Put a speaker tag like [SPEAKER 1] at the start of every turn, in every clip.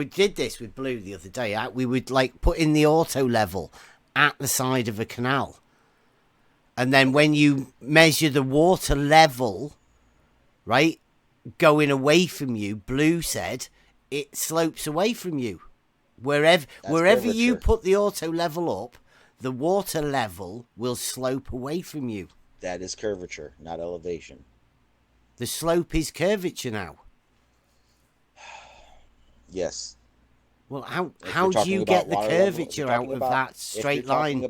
[SPEAKER 1] We did this with Blue the other day. We would like put in the auto level at the side of a canal. And then when you measure the water level, right, going away from you, Blue said it slopes away from you. Wherever you put the auto level up, the water level will slope away from you.
[SPEAKER 2] That is curvature, not elevation.
[SPEAKER 1] The slope is curvature now.
[SPEAKER 2] Yes.
[SPEAKER 1] Well, how do you get the curvature out of that straight line?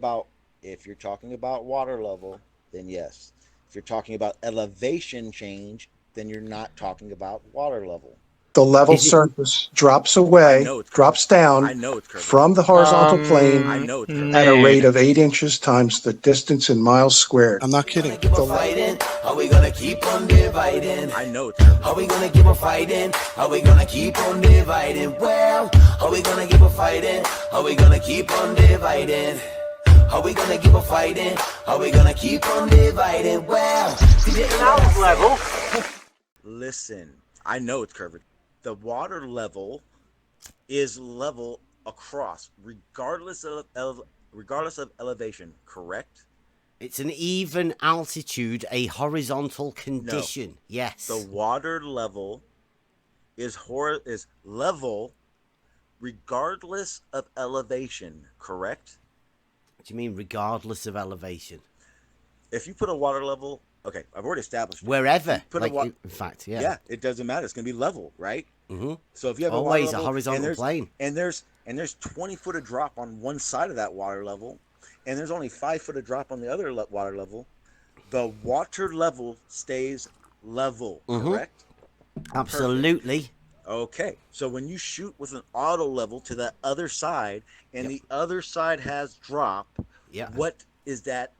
[SPEAKER 2] If you're talking about water level, then yes. If you're talking about elevation change, then you're not talking about water level.
[SPEAKER 3] The level surface drops away, drops down from the horizontal plane at a rate of 8 inches times the distance in miles squared.
[SPEAKER 4] I'm not kidding.
[SPEAKER 5] Are we gonna keep on dividing?
[SPEAKER 2] I know it's curvature.
[SPEAKER 5] Are we gonna keep on fighting? Are we gonna keep on dividing? Well, are we gonna keep on fighting? Are we gonna keep on dividing? Are we gonna keep on fighting? Are we gonna keep on dividing? Well,
[SPEAKER 1] Canal level.
[SPEAKER 2] Listen, I know it's curvature. The water level is level across, regardless of elevation. Correct?
[SPEAKER 1] It's an even altitude, a horizontal condition.
[SPEAKER 2] No.
[SPEAKER 1] Yes.
[SPEAKER 2] The water level is level, regardless of elevation. Correct?
[SPEAKER 1] What do you mean, regardless of elevation?
[SPEAKER 2] If you put a water level, okay, I've already established
[SPEAKER 1] wherever. In fact, yeah.
[SPEAKER 2] Yeah, it doesn't matter. It's going to be level, right?
[SPEAKER 1] Mm-hmm.
[SPEAKER 2] So if you have
[SPEAKER 1] always
[SPEAKER 2] a water level,
[SPEAKER 1] a horizontal plane,
[SPEAKER 2] and there's 20 foot of drop on one side of that water level, and there's only 5 foot of drop on the other water level, the water level stays level. Correct?
[SPEAKER 1] Absolutely.
[SPEAKER 2] Perfect. Okay, so when you shoot with an auto level to the other side, and the other side has drop, what is that?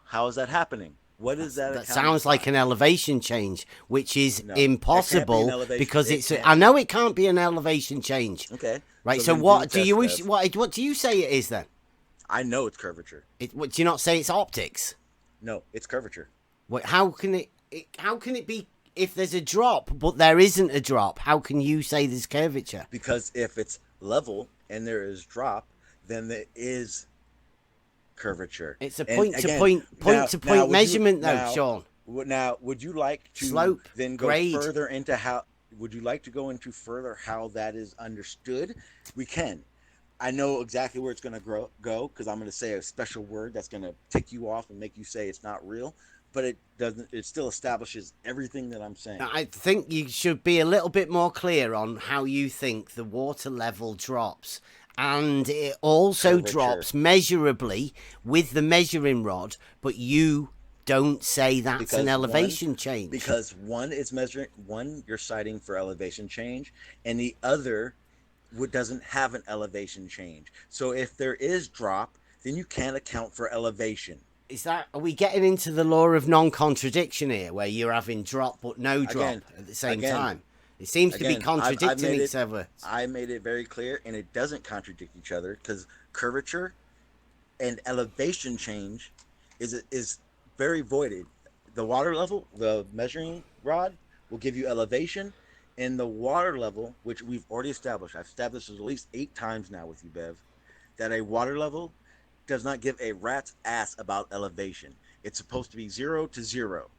[SPEAKER 2] How is that happening? What is that?
[SPEAKER 1] That sounds like an elevation change, which is impossible because it's. I know it can't be an elevation change.
[SPEAKER 2] Okay.
[SPEAKER 1] Right. So what do you wish? What do you say it is then?
[SPEAKER 2] I know it's curvature.
[SPEAKER 1] What, do you not say it's optics?
[SPEAKER 2] No, it's curvature.
[SPEAKER 1] What? How can it? How can it be? If there's a drop, but there isn't a drop, how can you say there's curvature?
[SPEAKER 2] Because if it's level and there is drop, then there is curvature.
[SPEAKER 1] It's a point to point measurement, though, Sean.
[SPEAKER 2] Now, would you like to
[SPEAKER 1] slope
[SPEAKER 2] then go
[SPEAKER 1] grade
[SPEAKER 2] further into how? Would you like to go into further how that is understood? We can. I know exactly where it's going to go because I'm going to say a special word that's going to tick you off and make you say it's not real. But it doesn't. It still establishes everything that I'm saying.
[SPEAKER 1] I think you should be a little bit more clear on how you think the water level drops, and it also drops measurably with the measuring rod. But you don't say that's an elevation change
[SPEAKER 2] because one is measuring. One you're citing for elevation change, and the other doesn't have an elevation change. So if there is drop, then you can't account for elevation.
[SPEAKER 1] Are we getting into the law of non-contradiction here, where you're having drop but no drop at the same time? It seems to be contradicting each other.
[SPEAKER 2] I made it very clear, and it doesn't contradict each other because curvature and elevation change is very voided. The water level, the measuring rod, will give you elevation, and the water level, which we've already established. I've established this at least 8 times now with you, Bev, that a water level does not give a rat's ass about elevation. It's supposed to be 0 to 0.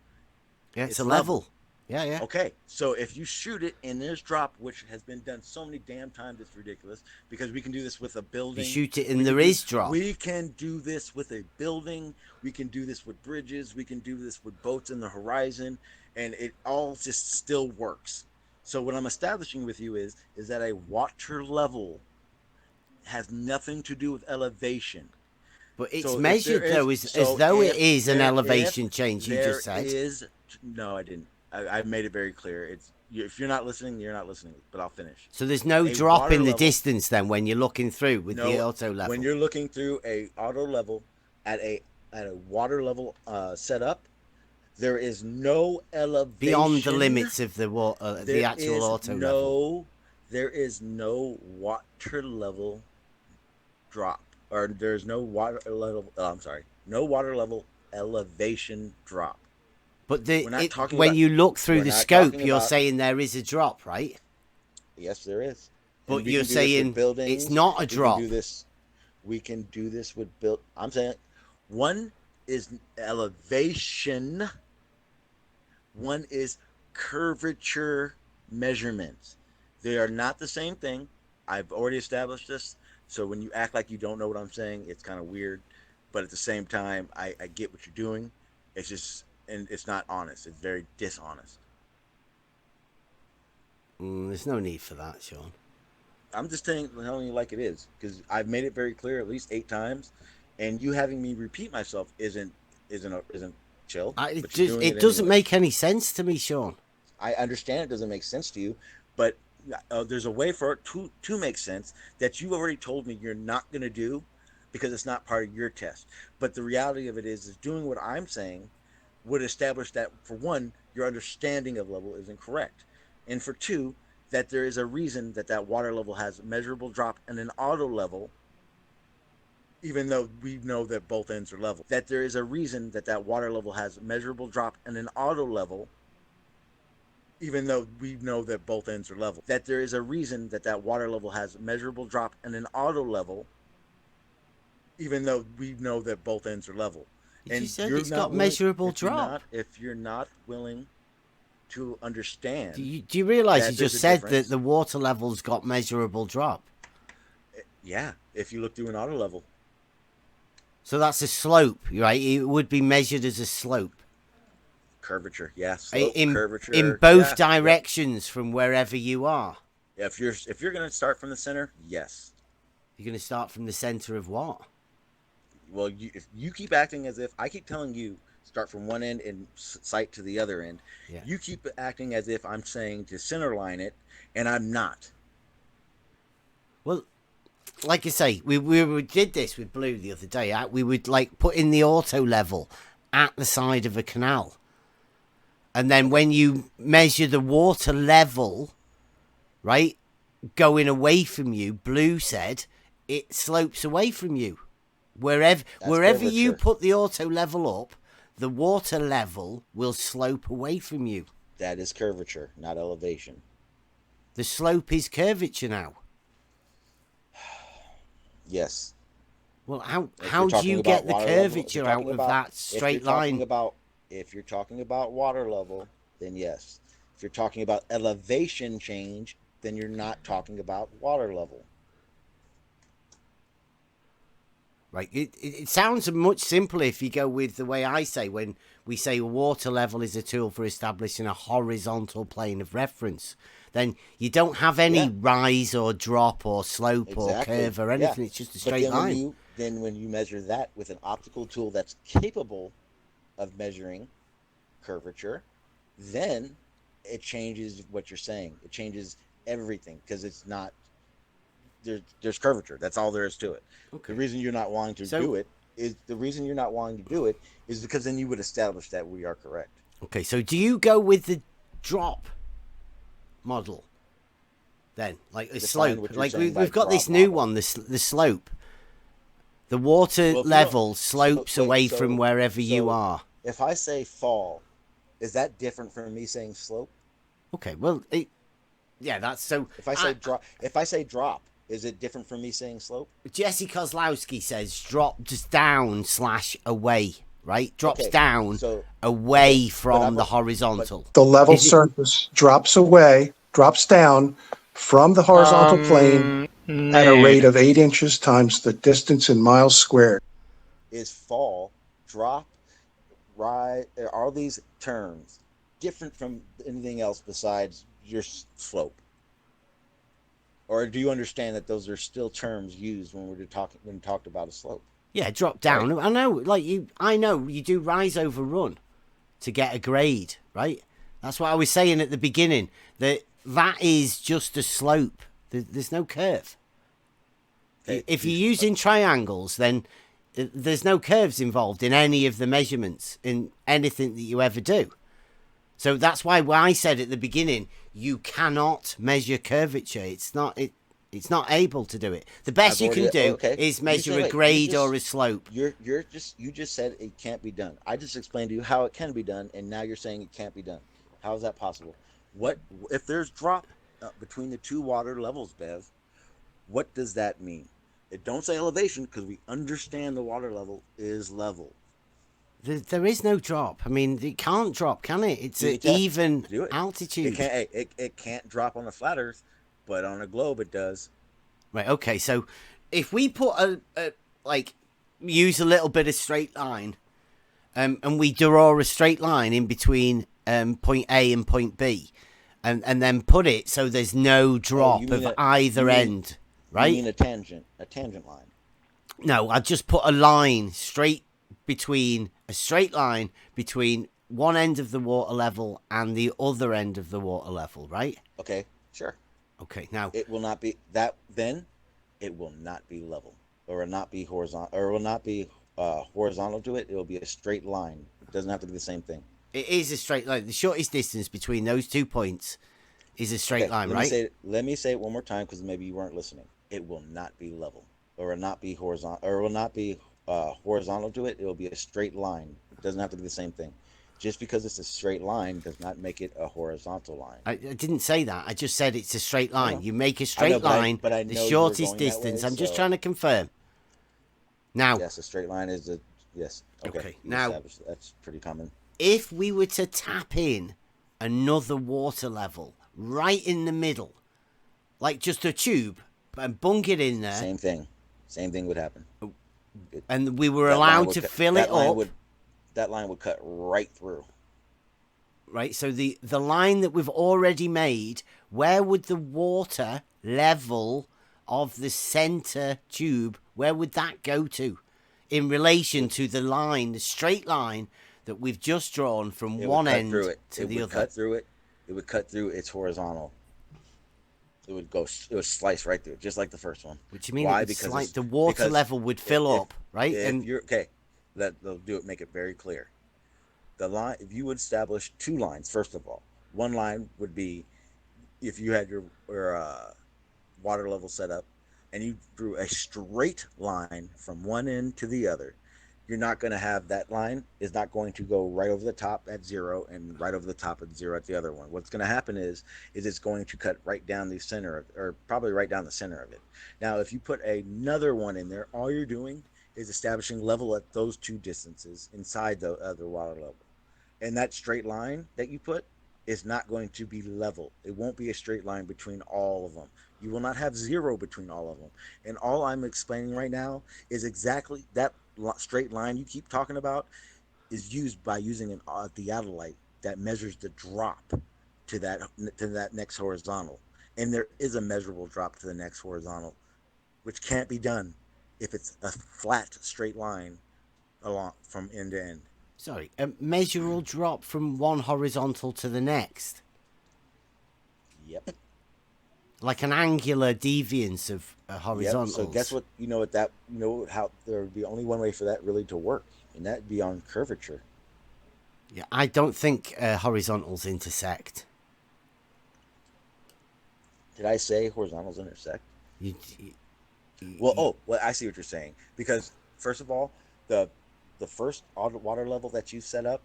[SPEAKER 1] Yeah, it's a level. Yeah.
[SPEAKER 2] Okay, so if you shoot it and there's drop, which has been done so many damn times, it's ridiculous, because we can do this with a building.
[SPEAKER 1] You shoot it and there is drop.
[SPEAKER 2] We can do this with a building. We can do this with bridges. We can do this with boats in the horizon, and it all just still works. So what I'm establishing with you is that a water level has nothing to do with elevation.
[SPEAKER 1] But it's measured, though, as though it is an elevation change, you just said.
[SPEAKER 2] No, I didn't. I made it very clear. If you're not listening, you're not listening, but I'll finish.
[SPEAKER 1] So there's no drop in the distance, then, when you're looking through with the auto level?
[SPEAKER 2] When you're looking through a auto level at a water level setup, there is no elevation.
[SPEAKER 1] Beyond the limits of the actual auto level.
[SPEAKER 2] There is no water level drop. Or there's no water level. No water level elevation drop.
[SPEAKER 1] But when you look through the scope, you're saying there is a drop, right?
[SPEAKER 2] Yes, there is.
[SPEAKER 1] But
[SPEAKER 2] we
[SPEAKER 1] you're
[SPEAKER 2] can do this with
[SPEAKER 1] saying
[SPEAKER 2] buildings.
[SPEAKER 1] it's not a drop.
[SPEAKER 2] We can do this with build. I'm saying one is elevation, one is curvature measurements. They are not the same thing. I've already established this. So when you act like you don't know what I'm saying, it's kind of weird. But at the same time, I get what you're doing. It's just, and it's not honest. It's very dishonest.
[SPEAKER 1] There's no need for that, Sean.
[SPEAKER 2] I'm just telling you like it is, because I've made it very clear at least 8 times, and you having me repeat myself isn't chill.
[SPEAKER 1] It doesn't make any sense to me, Sean.
[SPEAKER 2] I understand it doesn't make sense to you, but there's a way for it to make sense that you've already told me you're not going to do because it's not part of your test. But the reality of it is doing what I'm saying would establish that, for one, your understanding of level is incorrect, and for two, that there is a reason that water level has a measurable drop and an auto level, even though we know that both ends are level. That there is a reason that water level has a measurable drop and an auto level, even though we know that both ends are level. That there is a reason that water level has a measurable drop and an auto level, even though we know that both ends are level.
[SPEAKER 1] And you said it's got measurable drop.
[SPEAKER 2] If you're not willing to understand,
[SPEAKER 1] do you realize you just said that the water level's got measurable drop?
[SPEAKER 2] Yeah, if you look through an auto level.
[SPEAKER 1] So that's a slope, right? It would be measured as a slope.
[SPEAKER 2] Curvature, yeah. Slope, curvature.
[SPEAKER 1] In both directions from wherever you are.
[SPEAKER 2] Yeah, if you're going to start from the center, yes.
[SPEAKER 1] You're going to start from the center of what?
[SPEAKER 2] Well, if you keep acting as if I keep telling you start from one end and sight to the other end, you keep acting as if I'm saying to center line it, and I'm not.
[SPEAKER 1] Well, like I say, we did this with Blue the other day. We would like put in the auto level at the side of a canal, and then when you measure the water level, right, going away from you, Blue said it slopes away from you. Wherever you put the auto level up, the water level will slope away from you.
[SPEAKER 2] That is curvature, not elevation.
[SPEAKER 1] The slope is curvature now.
[SPEAKER 2] Yes.
[SPEAKER 1] Well, how do you get the curvature out of that straight line?
[SPEAKER 2] If you're talking about water level, then yes. If you're talking about elevation change, then you're not talking about water level.
[SPEAKER 1] Right. It sounds much simpler if you go with the way I say when we say water level is a tool for establishing a horizontal plane of reference. Then you don't have any rise or drop or slope or curve or anything. It's just a straight line.
[SPEAKER 2] Then when you measure that with an optical tool that's capable of measuring curvature, then it changes what you're saying. It changes everything because it's not... There's curvature. That's all there is to it. Okay. The reason you're not wanting to do it is because then you would establish that we are correct.
[SPEAKER 1] Okay, so do you go with the drop model then, like a slope? Like we've got this new one, the slope. The water level slopes away from wherever you are.
[SPEAKER 2] If I say fall, is that different from me saying slope?
[SPEAKER 1] Okay, well, that's so.
[SPEAKER 2] If I say drop. Is it different from me saying slope?
[SPEAKER 1] Jesse Kozlowski says drops down / away, right? Drops down away from the horizontal.
[SPEAKER 3] The level surface drops away, drops down from the horizontal plane at a rate of 8 inches times the distance in miles squared.
[SPEAKER 2] Is fall, drop, rise, are these terms different from anything else besides your slope? Or do you understand that those are still terms used when we talked about a slope?
[SPEAKER 1] Yeah, drop down. Right. I know you do rise over run to get a grade, right? That's what I was saying at the beginning. That is just a slope. There's no curve. Okay. If you're using triangles, then there's no curves involved in any of the measurements in anything that you ever do. So that's why I said at the beginning, you cannot measure curvature. It's not able to do it. The best you can do is measure a grade or a slope.
[SPEAKER 2] You just said it can't be done. I just explained to you how it can be done, and now you're saying it can't be done. How is that possible? What if there's drop between the two water levels, Bev? What does that mean? It don't say elevation because we understand the water level is level.
[SPEAKER 1] There is no drop. I mean, it can't drop, can it? It's an even altitude.
[SPEAKER 2] It can't drop on a flat Earth, but on a globe it does.
[SPEAKER 1] Right. Okay. So if we put use a little bit of straight line, and we draw a straight line in between point A and point B, and then put it so there's no drop of either end, right?
[SPEAKER 2] You mean a tangent line?
[SPEAKER 1] No, I just put a line straight between one end of the water level and the other end of the water level, right?
[SPEAKER 2] Okay, sure.
[SPEAKER 1] Okay, now
[SPEAKER 2] it will not be that. Then it will not be level, or will not be horizontal, or will not be horizontal to it. It will be a straight line. It doesn't have to be the same thing.
[SPEAKER 1] It is a straight line. The shortest distance between those 2 points is a straight line, right?
[SPEAKER 2] Let me say it one more time because maybe you weren't listening. It will not be level, or will not be horizontal, or will not be horizontal to it. It will be a straight line. It doesn't have to be the same thing. Just because it's a straight line does not make it a horizontal line.
[SPEAKER 1] I didn't say that. I just said it's a straight line. You make a straight line,
[SPEAKER 2] but I
[SPEAKER 1] the shortest distance. I'm just trying to confirm. Now,
[SPEAKER 2] yes, a straight line is a yes. Okay.
[SPEAKER 1] Now,
[SPEAKER 2] that's pretty common.
[SPEAKER 1] If we were to tap in another water level right in the middle, like just a tube, and bunk it in there,
[SPEAKER 2] same thing would happen.
[SPEAKER 1] And we were allowed to fill it up.
[SPEAKER 2] That line would cut right through.
[SPEAKER 1] Right, so the line that we've already made, where would the water level of the center tube, where would that go to in relation to the line, the straight line that we've just drawn from one end to the other?
[SPEAKER 2] It would cut through it. It would cut through its horizontal. It would slice right through it, just like the first one.
[SPEAKER 1] What do you mean? Why? Because like the water level would fill up, right?
[SPEAKER 2] And you're okay. They'll do it. Make it very clear. The line. If you would establish two lines, first of all, one line would be if you had your water level set up, and you drew a straight line from one end to the other. You're not going to have that line is not going to go right over the top at 0 and right over the top at 0 at the other one. What's going to happen is it's going to cut right down the center or probably right down the center of it. Now, if you put another one in there, all you're doing is establishing level at those two distances inside the other water level. And that straight line that you put is not going to be level. It won't be a straight line between all of them. You will not have 0 between all of them. And all I'm explaining right now is exactly that straight line you keep talking about is used by using a theodolite that measures the drop to that next horizontal. And there is a measurable drop to the next horizontal, which can't be done if it's a flat straight line along from end to end.
[SPEAKER 1] Sorry, a measurable drop from one horizontal to the next.
[SPEAKER 2] Yep.
[SPEAKER 1] Like an angular deviance of a horizontal.
[SPEAKER 2] Yep. So guess what? How there would be only one way for that really to work, and that'd be on curvature.
[SPEAKER 1] Yeah, I don't think horizontals intersect.
[SPEAKER 2] Did I say horizontals intersect?
[SPEAKER 1] Well,
[SPEAKER 2] I see what you're saying. Because first of all, the first water level that you set up,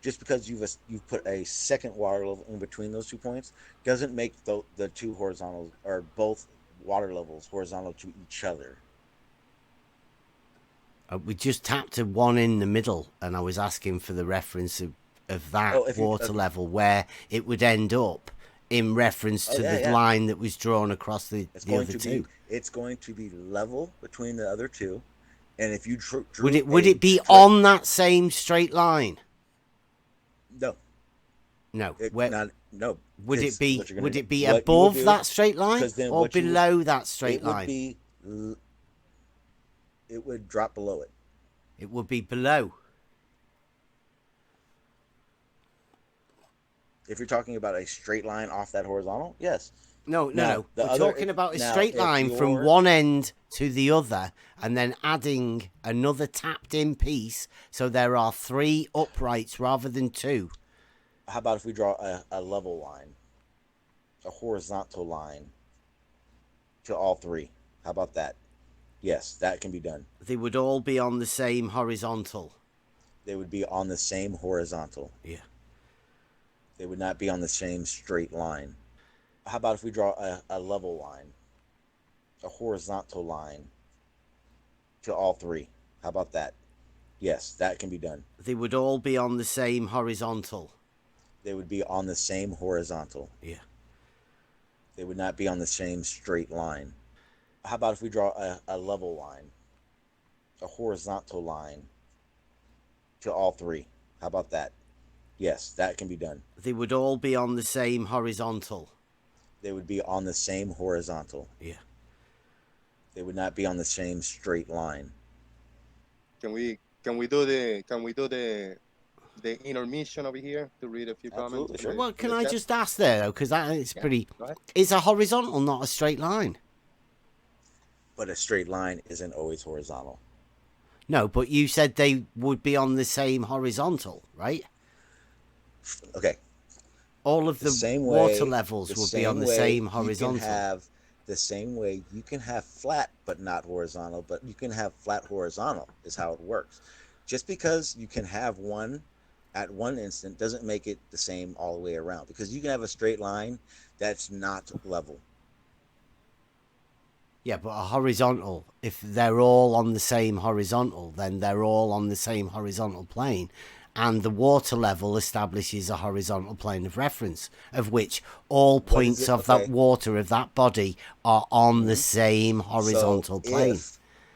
[SPEAKER 2] just because you've put a second water level in between those 2 points, doesn't make the two horizontals or both water levels horizontal to each other.
[SPEAKER 1] We just tapped to one in the middle, and I was asking for the reference of that water level where it would end up in reference to the line that was drawn across the other two.
[SPEAKER 2] It's going to be level between the other two, and if you drew
[SPEAKER 1] would it be on that same straight line?
[SPEAKER 2] No.
[SPEAKER 1] No.
[SPEAKER 2] No.
[SPEAKER 1] Would it be above that straight line or below that straight line?
[SPEAKER 2] It would drop below it.
[SPEAKER 1] It would be below.
[SPEAKER 2] If you're talking about a straight line off that horizontal, yes.
[SPEAKER 1] No. We're talking about a straight line from one end to the other and then adding another tapped in piece so there are 3 uprights rather than 2.
[SPEAKER 2] How about if we draw a level line, a horizontal line to all 3? How about that? Yes, that can be done.
[SPEAKER 1] They would all be on the same horizontal.
[SPEAKER 2] They would be on the same horizontal.
[SPEAKER 1] Yeah.
[SPEAKER 2] They would not be on the same straight line. How about if we draw a level line, a horizontal line to all three. How about that? Yes, that can be done.
[SPEAKER 1] They would all be on the same horizontal.
[SPEAKER 2] They would be on the same horizontal.
[SPEAKER 1] Yeah.
[SPEAKER 2] They would not be on the same straight line. How about if we draw a level line, a horizontal line to all three? How about that? Yes, that can be done.
[SPEAKER 1] They would all be on the same horizontal.
[SPEAKER 2] They would be on the same horizontal.
[SPEAKER 1] Yeah.
[SPEAKER 2] They would not be on the same straight line.
[SPEAKER 4] Can we do the intermission over here to read a few
[SPEAKER 2] Absolutely,
[SPEAKER 4] comments?
[SPEAKER 2] sure.
[SPEAKER 1] Well, can I just ask there, though, because it's pretty...
[SPEAKER 4] Go ahead.
[SPEAKER 1] It's a horizontal, not a straight line.
[SPEAKER 2] But a straight line isn't always horizontal.
[SPEAKER 1] No, but you said they would be on the same horizontal, right?
[SPEAKER 2] Okay.
[SPEAKER 1] All of the
[SPEAKER 2] same
[SPEAKER 1] water
[SPEAKER 2] way,
[SPEAKER 1] levels would be on the same horizontal.
[SPEAKER 2] You can have the same way you can have flat but not horizontal, but you can have flat horizontal is how it works. Just because you can have one at one instant doesn't make it the same all the way around, because you can have a straight line that's not level.
[SPEAKER 1] Yeah, but a horizontal, if they're all on the same horizontal, then they're all on the same horizontal plane. And the water level establishes a horizontal plane of reference, of which all points of that water, of that body, are on the same horizontal plane.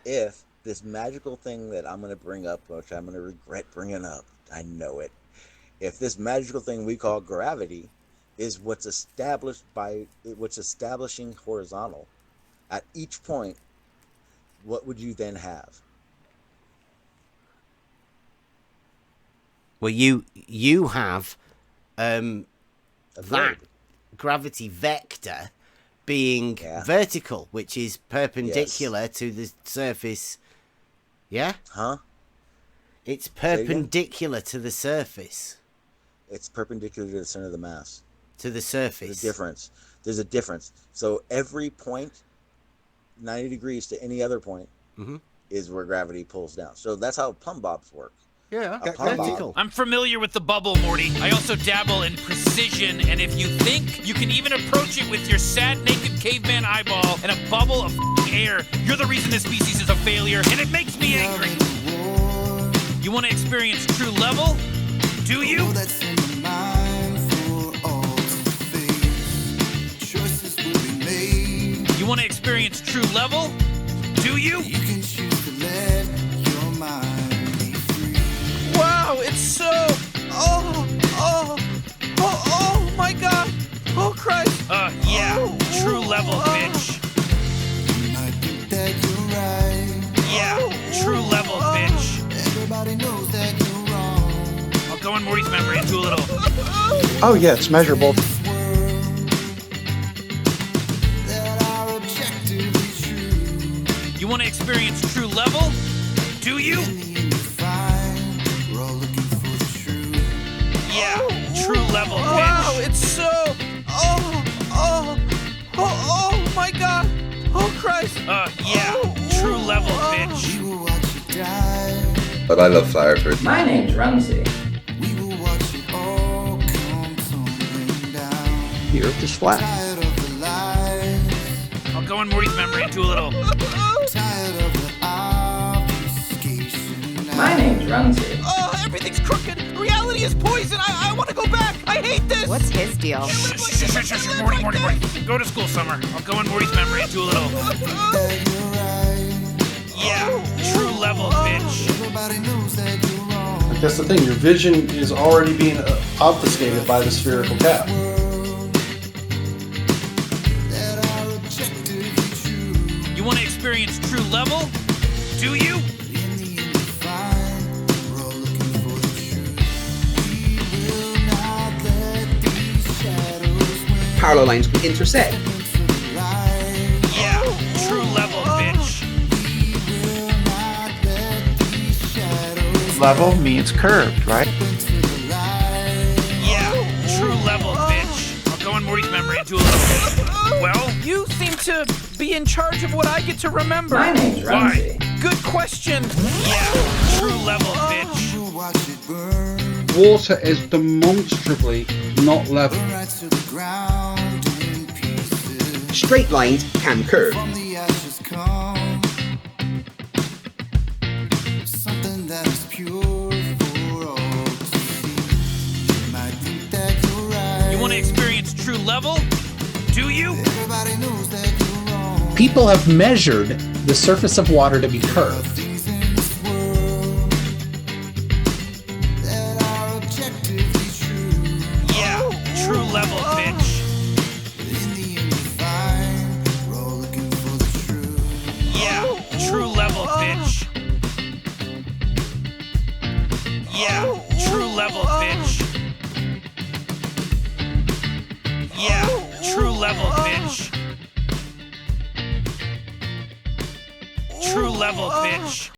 [SPEAKER 2] If this magical thing that I'm going to bring up, which I'm going to regret bringing up, I know it. If this magical thing we call gravity is what's establishing horizontal at each point, what would you then have?
[SPEAKER 1] Well, you have that gravity vector being vertical, which is perpendicular to the surface. Yeah?
[SPEAKER 2] Huh?
[SPEAKER 1] It's perpendicular to the surface.
[SPEAKER 2] It's perpendicular to the center of the mass.
[SPEAKER 1] To the surface.
[SPEAKER 2] There's a difference. So every point, 90 degrees to any other point, is where gravity pulls down. So that's how plumb bobs work.
[SPEAKER 1] Yeah, vertical.
[SPEAKER 6] I'm familiar with the bubble, Morty. I also dabble in precision, and if you think you can even approach it with your sad, naked caveman eyeball and a bubble of air, you're the reason this species is a failure, and it makes me angry. You want to experience true level? Do you? You want to experience true level? Do you? You can choose to let your mind be free. Wow, it's so... Oh my God. Oh, Christ. Yeah, true level, bitch. I think that you're right. Yeah, true level, bitch. Everybody knows that you're wrong. I'll go in Morty's memory and do a little...
[SPEAKER 3] Oh, yeah, it's measurable.
[SPEAKER 6] You want to experience true level? Do you? Yeah, true level, bitch. Wow, it's so... Oh my God. Oh, Christ. Yeah, true level, bitch.
[SPEAKER 7] But I love Fireford.
[SPEAKER 8] My name's Ramsey.
[SPEAKER 3] The earth is flat.
[SPEAKER 6] I'll go in Morty's memory and do a little...
[SPEAKER 8] My name's Ramsey.
[SPEAKER 6] Oh, everything's crooked. Reality is poison. I want to go back. I hate this.
[SPEAKER 9] What's his deal?
[SPEAKER 6] Shh. Morty. Go to school, Summer. I'll go in Morty's memory and do a little... Yeah, true level, bitch.
[SPEAKER 10] That's the thing. Your vision is already being obfuscated by the spherical cap.
[SPEAKER 6] You want to experience true level? Do you?
[SPEAKER 7] Parallel lines can intersect.
[SPEAKER 6] Yeah, true level, bitch.
[SPEAKER 11] Level means curved, right?
[SPEAKER 6] Yeah, true level, bitch. I'll go in Morty's memory and do a little... Well, you seem to be in charge of what I get to remember.
[SPEAKER 8] My name's Ramsey.
[SPEAKER 6] Good question. Yeah, true level, bitch.
[SPEAKER 11] Water is demonstrably not level.
[SPEAKER 7] Straight lines can curve.
[SPEAKER 6] level? Do you?
[SPEAKER 9] People have measured the surface of water to be curved.
[SPEAKER 6] Yeah, true level, bitch. Yeah, true level, bitch. Yeah, true level, bitch. Yeah, true level, bitch. True level, bitch.